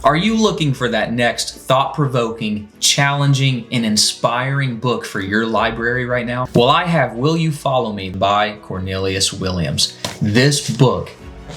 Are you looking for that next thought-provoking, challenging, and inspiring book for your library right now? Well, I have Will You Follow Me by Cornelius Williams. This book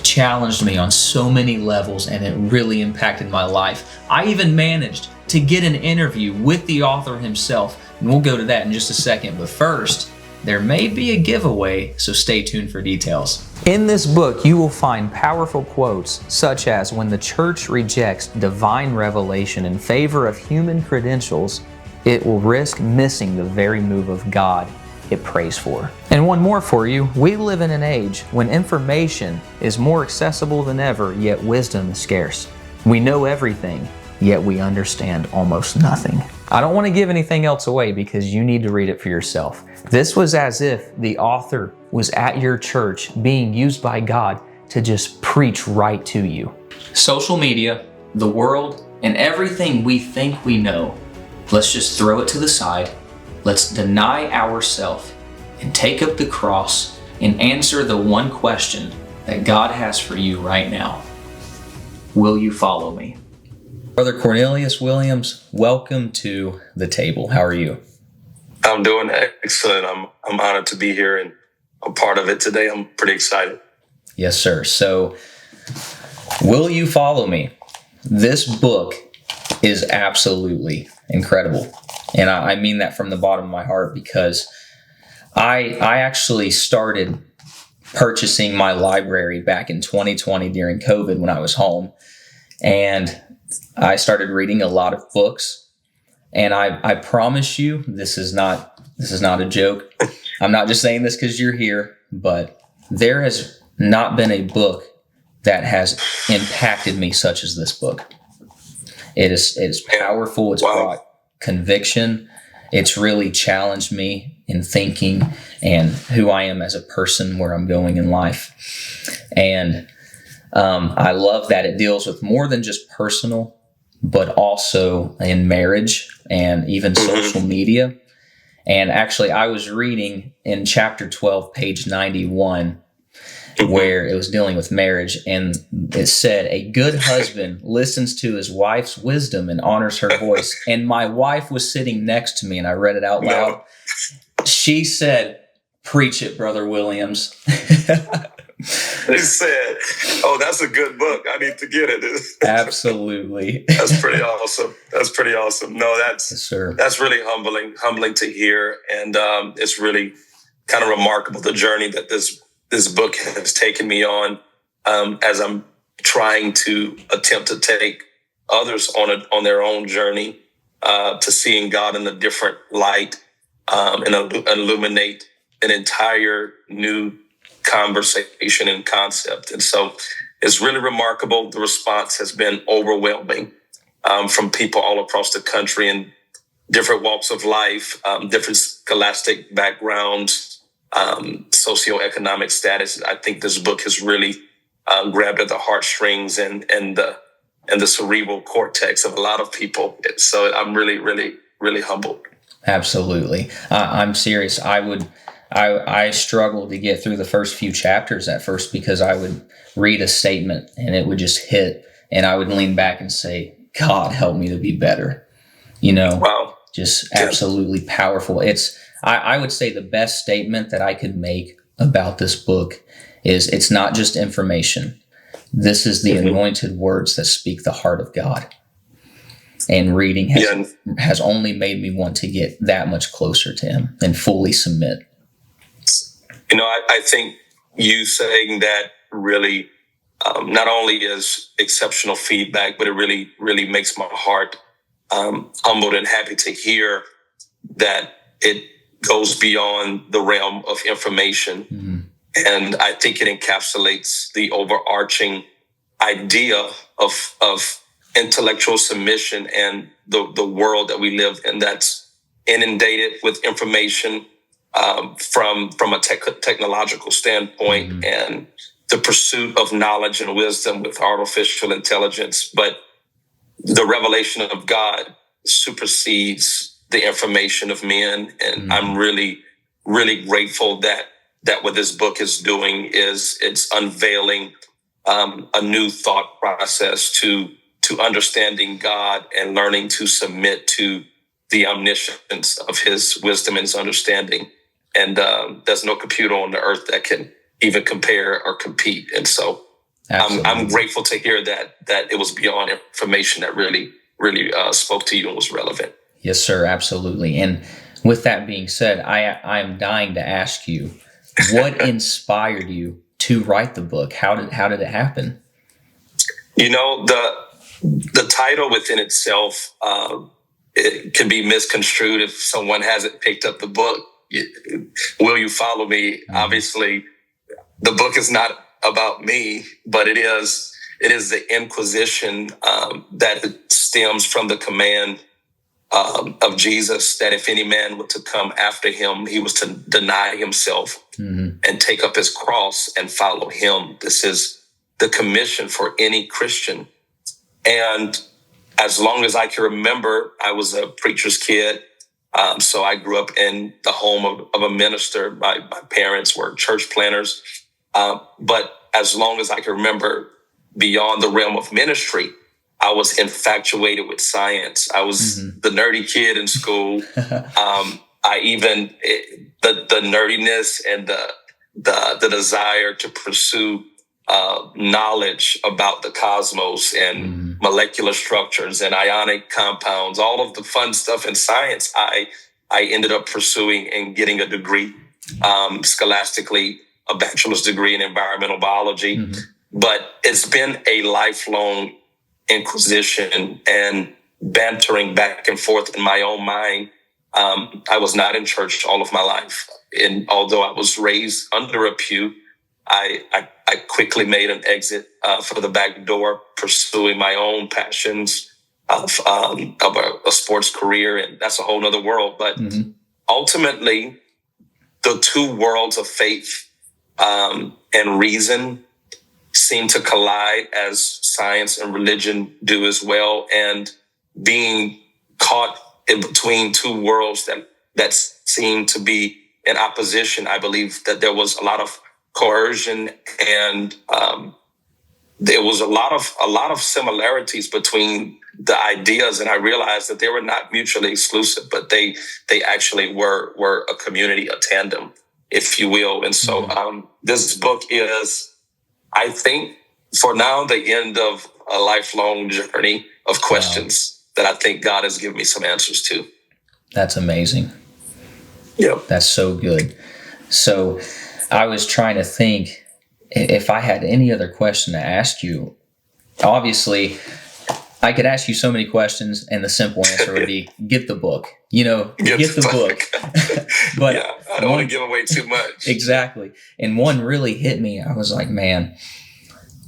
challenged me on so many levels, and it really impacted my life. I even managed to get an interview with the author himself, and we'll go to that in just a second. But first, there may be a giveaway, so stay tuned for details. In this book, you will find powerful quotes such as, "When the church rejects divine revelation in favor of human credentials, it will risk missing the very move of God it prays for." And one more for you. We live in an age when information is more accessible than ever, yet wisdom is scarce. We know everything, yet we understand almost nothing. I don't want to give anything else away because you need to read it for yourself. This was as if the author was at your church being used by God to just preach right to you. Social media, the world, and everything we think we know, let's just throw it to the side. Let's deny ourselves and take up the cross and answer the one question that God has for you right now. Will you follow me? Brother Cornelius Williams, welcome to the table. How are you? I'm doing excellent. I'm honored to be here and I'm part of it today. I'm pretty excited. Yes, sir. So, Will You Follow Me? This book is absolutely incredible. And I mean that from the bottom of my heart, because I actually started purchasing my library back in 2020 during COVID when I was home. And I started reading a lot of books. And I promise you, this is not a joke. I'm not just saying this because you're here, but there has not been a book that has impacted me such as this book. It is powerful. It's brought conviction. It's really challenged me in thinking and who I am as a person, where I'm going in life. And I love that it deals with more than just personal, but also in marriage and even social media. And actually, I was reading in chapter 12, page 91, where it was dealing with marriage, and it said, "A good husband listens to his wife's wisdom and honors her voice." And my wife was sitting next to me, and I read it out loud. She said, "Preach it, Brother Williams." He said, "Oh, that's a good book. I need to get it." Absolutely. That's pretty awesome. That's pretty awesome. No, Yes, sir. that's really humbling to hear. And it's really kind of remarkable, the journey that this book has taken me on, as I'm trying to attempt to take others on their own journey to seeing God in a different light, and illuminate an entire new conversation and concept. And so it's really remarkable. The response has been overwhelming, from people all across the country in different walks of life, different scholastic backgrounds, socioeconomic status. I think this book has really grabbed at the heartstrings and the cerebral cortex of a lot of people. So I'm really, really, really humbled. Absolutely. I'm serious. I struggled to get through the first few chapters at first, because I would read a statement and it would just hit, and I would lean back and say, "God, help me to be better." Wow. Just absolutely powerful. I would say the best statement that I could make about this book is, it's not just information. This is the anointed words that speak the heart of God. And reading has only made me want to get that much closer to Him and fully submit. I think you saying that really not only is exceptional feedback, but it really, really makes my heart humbled and happy to hear that it goes beyond the realm of information. Mm-hmm. And I think it encapsulates the overarching idea of intellectual submission and the world that we live in, that's inundated with information, from a technological standpoint, mm-hmm. and the pursuit of knowledge and wisdom with artificial intelligence. But the revelation of God supersedes the information of men. And mm-hmm. I'm really, really grateful that what this book is doing is it's unveiling a new thought process to to understanding God and learning to submit to the omniscience of his wisdom and his understanding. And there's no computer on the earth that can even compare or compete. And so I'm grateful to hear that it was beyond information that really spoke to you and was relevant. Yes, sir. Absolutely. And with that being said, I am dying to ask you, what inspired you to write the book? How did it happen? You know, the title within itself, it can be misconstrued if someone hasn't picked up the book. Will You Follow Me? Mm-hmm. Obviously, the book is not about me, but it is the inquisition that stems from the command of Jesus, that if any man were to come after him, he was to deny himself and take up his cross and follow him. This is the commission for any Christian. And as long as I can remember, I was a preacher's kid. So I grew up in the home of a minister. My parents were church planners. But as long as I can remember, beyond the realm of ministry, I was infatuated with science. I was the nerdy kid in school. I even the nerdiness and the desire to pursue knowledge about the cosmos and molecular structures and ionic compounds, all of the fun stuff in science. I ended up pursuing and getting a degree, scholastically, a bachelor's degree in environmental biology. But it's been a lifelong inquisition and bantering back and forth in my own mind. I was not in church all of my life. And although I was raised under a pew, I quickly made an exit for the back door, pursuing my own passions of a sports career. And that's a whole nother world. But ultimately, the two worlds of faith and reason seem to collide, as science and religion do as well. And being caught in between two worlds that seem to be in opposition, I believe that there was a lot of coercion and there was a lot of similarities between the ideas. And I realized that they were not mutually exclusive, but they actually were a community, a tandem, if you will. And so this book is, I think, for now, the end of a lifelong journey of questions that I think God has given me some answers to. That's amazing. Yep. That's so good. So I was trying to think if I had any other question to ask you. Obviously, I could ask you so many questions, and the simple answer would be, get the book. Get the book. But yeah, I don't want to give away too much. Exactly. And one really hit me. I was like, man,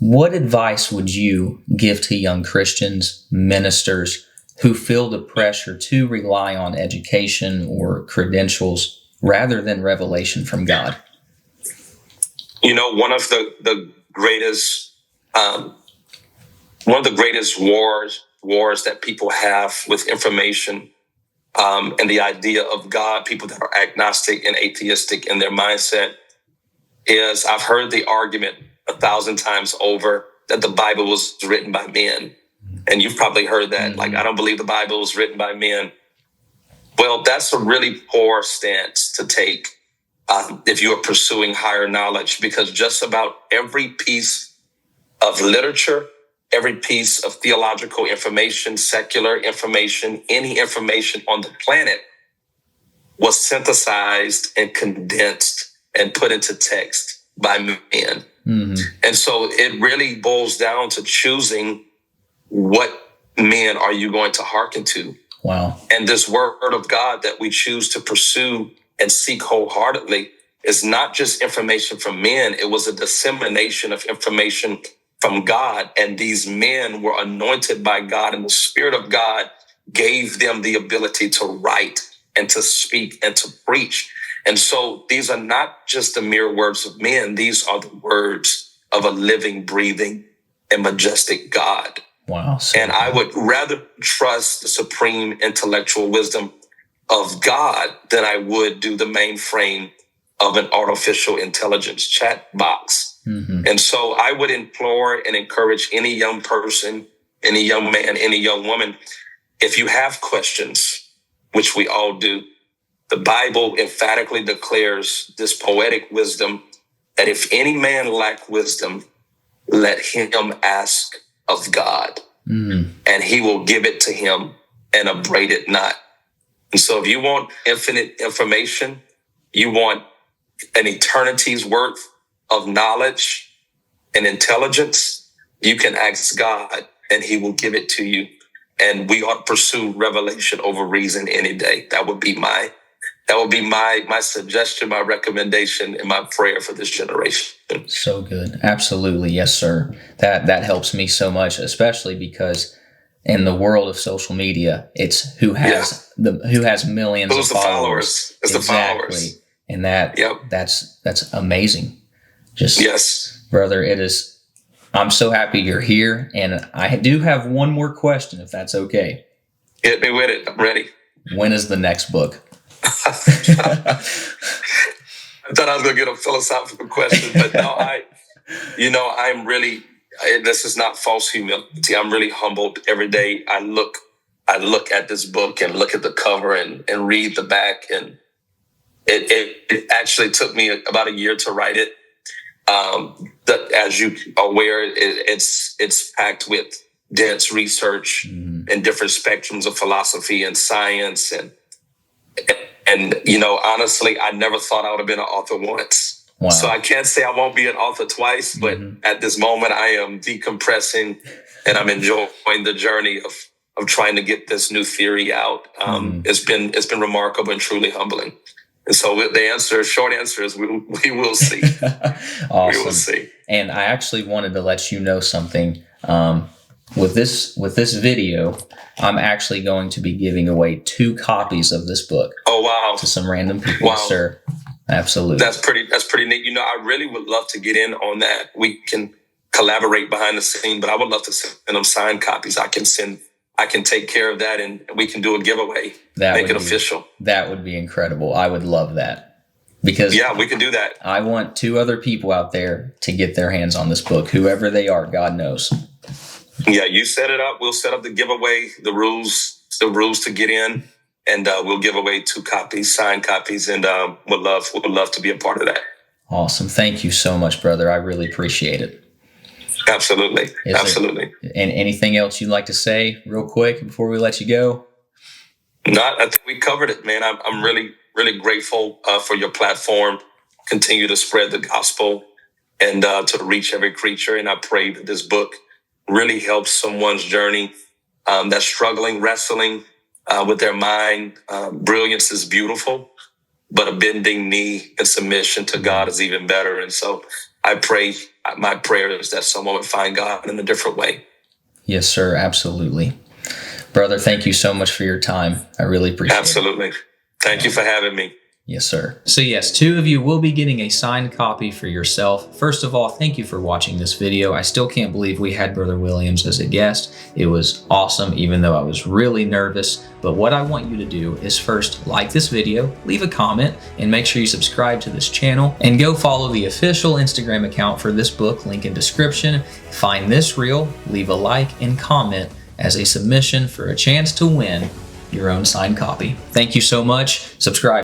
what advice would you give to young Christians, ministers who feel the pressure to rely on education or credentials rather than revelation from God? One of the greatest wars that people have with information and the idea of God, people that are agnostic and atheistic in their mindset, is I've heard the argument 1,000 times over that the Bible was written by men. And you've probably heard that, like, I don't believe the Bible was written by men. Well, that's a really poor stance to take if you are pursuing higher knowledge, because just about every piece of literature, every piece of theological information, secular information, any information on the planet was synthesized and condensed and put into text by men. And so it really boils down to choosing what men are you going to hearken to. Wow. And this word of God that we choose to pursue and seek wholeheartedly is not just information from men. It was a dissemination of information from God. And these men were anointed by God, and the Spirit of God gave them the ability to write and to speak and to preach. And so these are not just the mere words of men. These are the words of a living, breathing, and majestic God. Wow. And I would rather trust the supreme intellectual wisdom of God than I would do the mainframe of an artificial intelligence chat box. And so I would implore and encourage any young person, any young man, any young woman, if you have questions, which we all do, the Bible emphatically declares this poetic wisdom that if any man lack wisdom, let him ask of God, and he will give it to him and upbraid it not. And so if you want infinite information, you want an eternity's worth of knowledge and intelligence, you can ask God and he will give it to you. And we ought to pursue revelation over reason any day. That would be my suggestion, my recommendation, and my prayer for this generation. So good. Absolutely. Yes, sir. That helps me so much, especially because in the world of social media, it's who has millions Who's of followers. It's exactly. the followers. And that's amazing. Yes. Brother, I'm so happy you're here. And I do have one more question, if that's okay. Hit me with it. I'm ready. When is the next book? I thought I was going to get a philosophical question, but no, I'm really, this is not false humility. I'm really humbled every day. I look at this book and look at the cover and read the back. And it actually took me about a year to write it. As you are aware, it's packed with dense research and different spectrums of philosophy and science. And honestly, I never thought I would have been an author once. Wow. So I can't say I won't be an author twice, but at this moment I am decompressing and I'm enjoying the journey of trying to get this new theory out. It's been remarkable and truly humbling. And so the short answer is we will see. Awesome. We will see. And I actually wanted to let you know something. With this video, I'm actually going to be giving away 2 copies of this book. Oh, wow. To some random people. Wow. Yes, sir. Absolutely. That's pretty neat. I really would love to get in on that. We can collaborate behind the scene, but I would love to send them signed copies. I can take care of that and we can do a giveaway. Make it official. That would be incredible. I would love that. Because we can do that. I want 2 other people out there to get their hands on this book, whoever they are, God knows. Yeah, you set it up. We'll set up the giveaway, the rules to get in, and we'll give away 2 copies, signed copies, and would love to be a part of that. Awesome. Thank you so much, brother. I really appreciate it. Absolutely. Absolutely. And anything else you'd like to say real quick before we let you go? I think we covered it, man. I'm really, really grateful for your platform. Continue to spread the gospel and to reach every creature. And I pray that this book really helps someone's journey that's struggling, wrestling with their mind. Brilliance is beautiful, but a bending knee and submission to God is even better. And so I pray, my prayer is that someone would find God in a different way. Yes, sir. Absolutely. Brother, thank you so much for your time. I really appreciate it. Absolutely. Thank you for having me. Yes, sir. So yes, 2 of you will be getting a signed copy for yourself. First of all, thank you for watching this video. I still can't believe we had Brother Williams as a guest. It was awesome, even though I was really nervous. But what I want you to do is first like this video, leave a comment, and make sure you subscribe to this channel. And go follow the official Instagram account for this book, link in description. Find this reel, leave a like, and comment as a submission for a chance to win your own signed copy. Thank you so much. Subscribe.